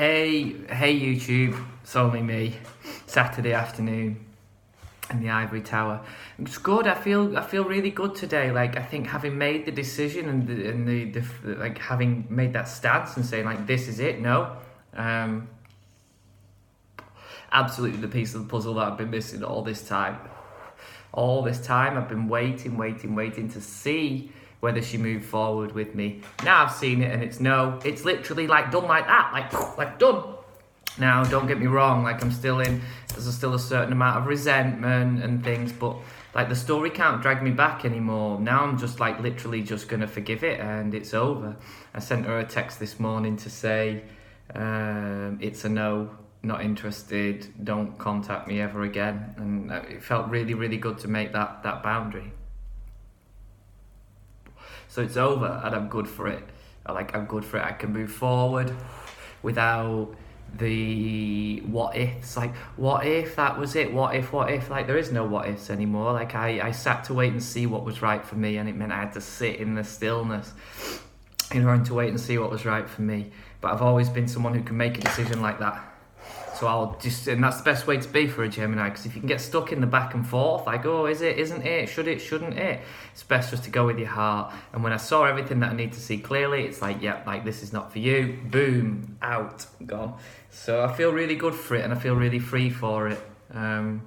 Hey YouTube, it's only me. Saturday afternoon in the Ivory Tower. It's good. I feel really good today. Like, I think having made the decision and the like having made that stance and saying like this is it. No, absolutely the piece of the puzzle that I've been missing all this time. All this time I've been waiting to see whether she moved forward with me. Now I've seen it and it's no. It's literally like done like that, like done. Now don't get me wrong, like there's still a certain amount of resentment and things, but like the story can't drag me back anymore. Now I'm just like literally just gonna forgive it and it's over. I sent her a text this morning to say it's a no. Not interested, don't contact me ever again. And it felt really good to make that boundary. So it's over and I'm good for it. I'm good for it. I can move forward without the what ifs. Like, what if that was it? What if? Like, there is no what ifs anymore. Like, I sat to wait and see what was right for me, and it meant I had to sit in the stillness in order to wait and see what was right for me. But I've always been someone who can make a decision like that. So and that's the best way to be for a Gemini, because if you can get stuck in the back and forth, like, oh, is it, isn't it, should it, shouldn't it, it's best just to go with your heart. And when I saw everything that I need to see clearly, it's like, yeah, like this is not for you, boom, out, gone. So I feel really good for it and I feel really free for it. I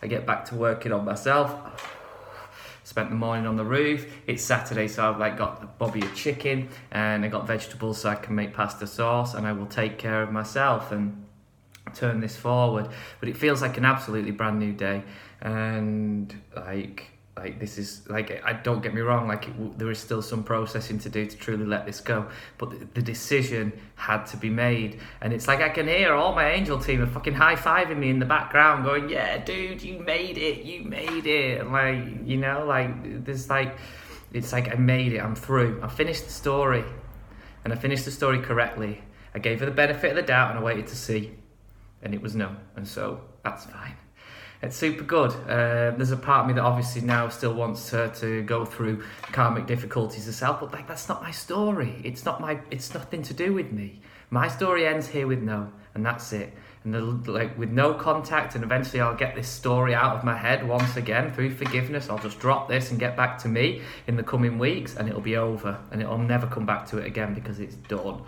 get back to working on myself. Spent the morning on the roof. It's Saturday, so I've got Bobby a chicken and I got vegetables so I can make pasta sauce, and I will take care of myself and turn this forward. But it feels like an absolutely brand new day, and like this is like, I don't get me wrong, there is still some processing to do to truly let this go, but the decision had to be made. And it's like I can hear all my angel team are fucking high-fiving me in the background going, yeah dude, you made it, and like, you know, like there's like, it's like I made it, I'm through, I finished the story, and I finished the story correctly. I gave her the benefit of the doubt and I waited to see, and it was no, and so that's fine. It's super good. There's a part of me that obviously now still wants her to go through karmic difficulties herself, but like, that's not my story. It's nothing to do with me. My story ends here with no, and that's it. And with no contact, and eventually I'll get this story out of my head once again through forgiveness. I'll just drop this and get back to me in the coming weeks, and it'll be over, and it'll never come back to it again because it's done.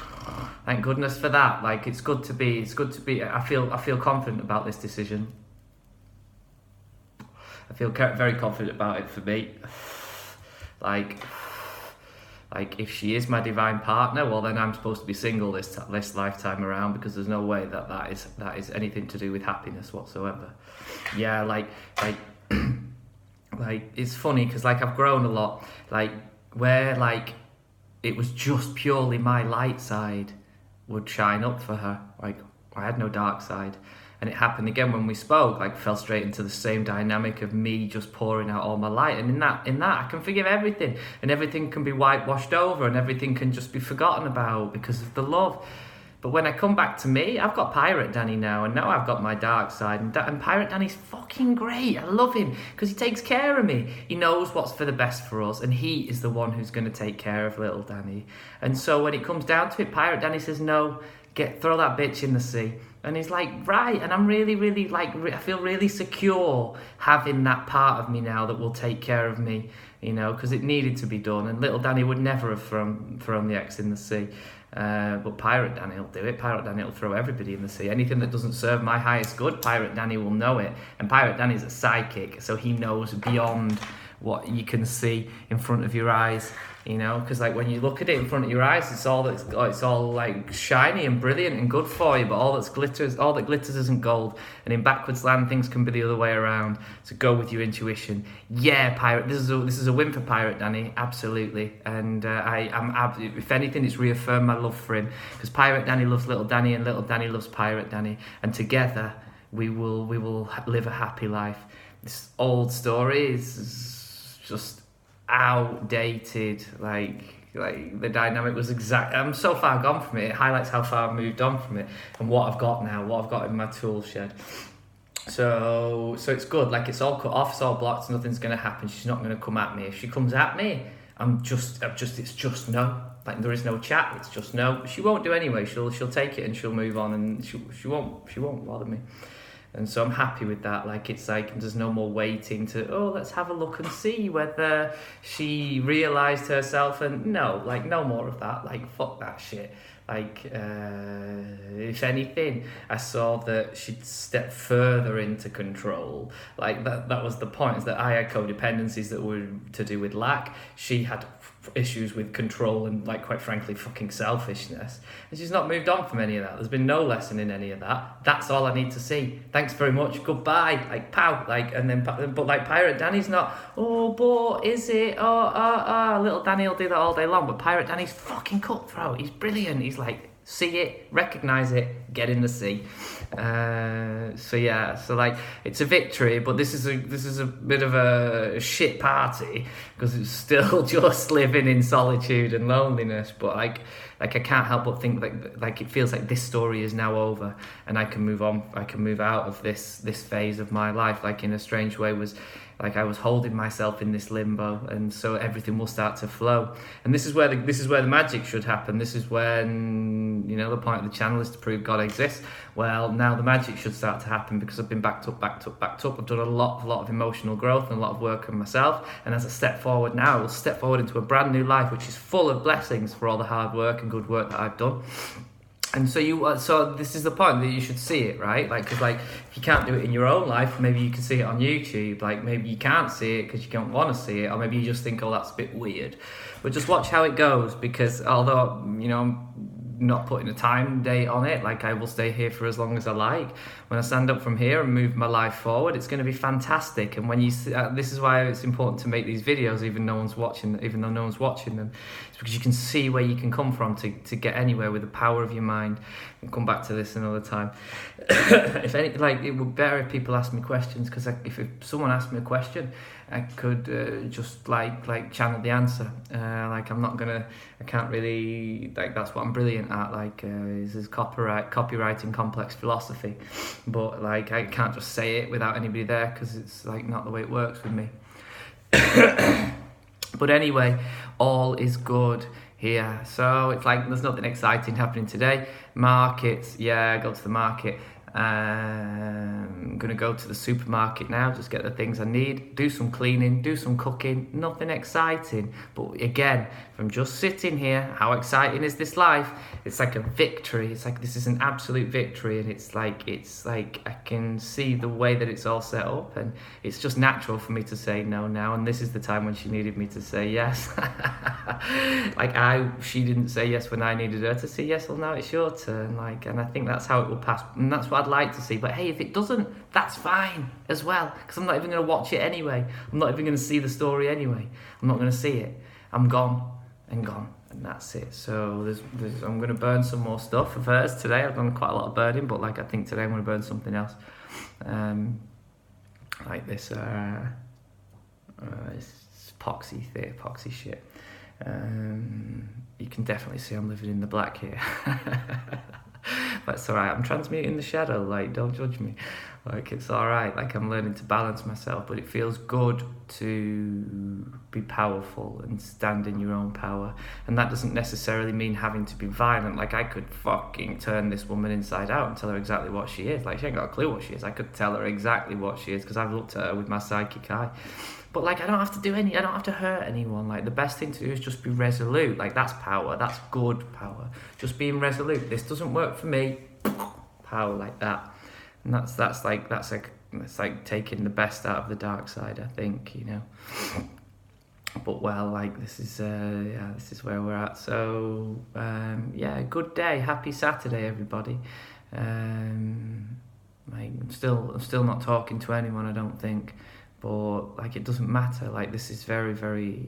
Thank goodness for that. Like, it's good to be. I feel confident about this decision. I feel very confident about it for me. Like if she is my divine partner, well then I'm supposed to be single this lifetime around, because there's no way that is anything to do with happiness whatsoever. Yeah, like it's funny because like I've grown a lot. Like where like it was just purely my light side would shine up for her. Like I had no dark side. And it happened again when we spoke, like fell straight into the same dynamic of me just pouring out all my light. And in that I can forgive everything, and everything can be whitewashed over, and everything can just be forgotten about because of the love. But when I come back to me, I've got Pirate Danny now, and now I've got my dark side, and Pirate Danny's fucking great. I love him because he takes care of me. He knows what's for the best for us, and he is the one who's going to take care of little Danny. And so when it comes down to it, Pirate Danny says, no, throw that bitch in the sea. And he's like, right, and I'm really I feel really secure having that part of me now that will take care of me, you know, because it needed to be done, and little Danny would never have thrown the ex in the sea. But Pirate Danny will do it. Pirate Danny will throw everybody in the sea. Anything that doesn't serve my highest good, Pirate Danny will know it. And Pirate Danny's a psychic, so he knows beyond what you can see in front of your eyes, you know, because like when you look at it in front of your eyes, it's all like shiny and brilliant and good for you, but all that glitters isn't gold. And in backwards land, things can be the other way around. So go with your intuition. Yeah, Pirate. This is a win for Pirate Danny, absolutely. And if anything, it's reaffirmed my love for him, because Pirate Danny loves little Danny, and little Danny loves Pirate Danny, and together we will live a happy life. This old story is just outdated. Like the dynamic was exact. I'm so far gone from it. It highlights how far I've moved on from it and what I've got now, what I've got in my tool shed. So it's good. Like, it's all cut off, it's all blocked, nothing's going to happen. She's not going to come at me. If she comes at me, it's just no. Like there is no chat. It's just no. She won't do anyway. She'll take it and she'll move on, and she won't bother me. And so I'm happy with that. Like it's like there's no more waiting to let's have a look and see whether she realised herself. And no more of that. Like fuck that shit. Like if anything, I saw that she'd stepped further into control. Like that was the point. Is that I had codependencies that were to do with lack. She had issues with control and, like, quite frankly, fucking selfishness. And she's not moved on from any of that. There's been no lesson in any of that. That's all I need to see. Thanks very much. Goodbye. Like, pow. Like, and then, but like, Pirate Danny's not, but is it? Little Danny will do that all day long. But Pirate Danny's fucking cutthroat. He's brilliant. He's like, see it, recognize it, get in the sea. So like it's a victory, but this is a bit of a shit party because it's still just living in solitude and loneliness. But like I can't help but think like it feels like this story is now over and I can move on. I can move out of this phase of my life. Like in a strange way was. Like I was holding myself in this limbo, and so everything will start to flow. And this is where the magic should happen. This is when, you know, the point of the channel is to prove God exists. Well, now the magic should start to happen because I've been backed up. I've done a lot of emotional growth and a lot of work on myself. And as I step forward now, I will step forward into a brand new life, which is full of blessings for all the hard work and good work that I've done. And so this is the point that you should see it, right? Like, because like if you can't do it in your own life, maybe you can see it on YouTube. Like maybe you can't see it because you don't want to see it, or maybe you just think, oh, that's a bit weird. But just watch how it goes, because although, you know, I'm not putting a time date on it, like I will stay here for as long as I like. When I stand up from here and move my life forward, it's going to be fantastic. And when you see, this is why it's important to make these videos, even though no one's watching them. It's because you can see where you can come from to get anywhere with the power of your mind. We'll come back to this another time. If any, like, it would be better if people ask me questions, because if someone asked me a question, I could just like channel the answer. I can't really, like, that's what I'm brilliant at, like is copywriting complex philosophy, but like I can't just say it without anybody there, because it's like not the way it works with me. But anyway, all is good here. So it's like there's nothing exciting happening today. Markets, I go to the market. I'm gonna go to the supermarket now, just get the things I need, do some cleaning, do some cooking. Nothing exciting, but again, if I'm just sitting here, how exciting is this life? It's like a victory. It's like this is an absolute victory, and it's like I can see the way that it's all set up, and it's just natural for me to say no now. And this is the time when she needed me to say yes. She didn't say yes when I needed her to say yes. Well, now it's your turn. Like, and I think that's how it will pass, and that's what I'd like to see. But hey, if it doesn't, that's fine as well, because I'm not even going to watch it anyway. I'm not even going to see the story anyway. I'm not going to see it. I'm gone, and that's it. So I'm going to burn some more stuff of hers today. I've done quite a lot of burning, but like I think today I'm going to burn something else, like this it's epoxy shit. You can definitely see I'm living in the black here. But it's alright, I'm transmuting the shadow, like, don't judge me. Like, it's alright, like, I'm learning to balance myself, but it feels good to be powerful and stand in your own power. And that doesn't necessarily mean having to be violent. Like, I could fucking turn this woman inside out and tell her exactly what she is. Like, she ain't got a clue what she is. I could tell her exactly what she is, because I've looked at her with my psychic eye. But like, I don't have to hurt anyone. Like, the best thing to do is just be resolute. Like, that's power. That's good power. Just being resolute. This doesn't work for me. Power like that. And that's like taking the best out of the dark side, I think, you know. But well, like, this is where we're at. So good day. Happy Saturday, everybody. Like, I'm still not talking to anyone, I don't think. But like, it doesn't matter. Like, this is a very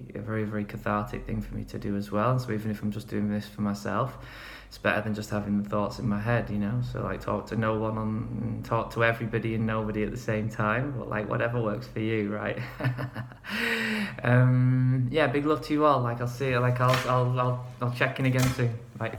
cathartic thing for me to do as well. So even if I'm just doing this for myself, it's better than just having the thoughts in my head, you know. So like, talk to no one, talk to everybody and nobody at the same time. But like, whatever works for you, right? Big love to you all. Like, I'll see you. Like, I'll check in again soon. Bye.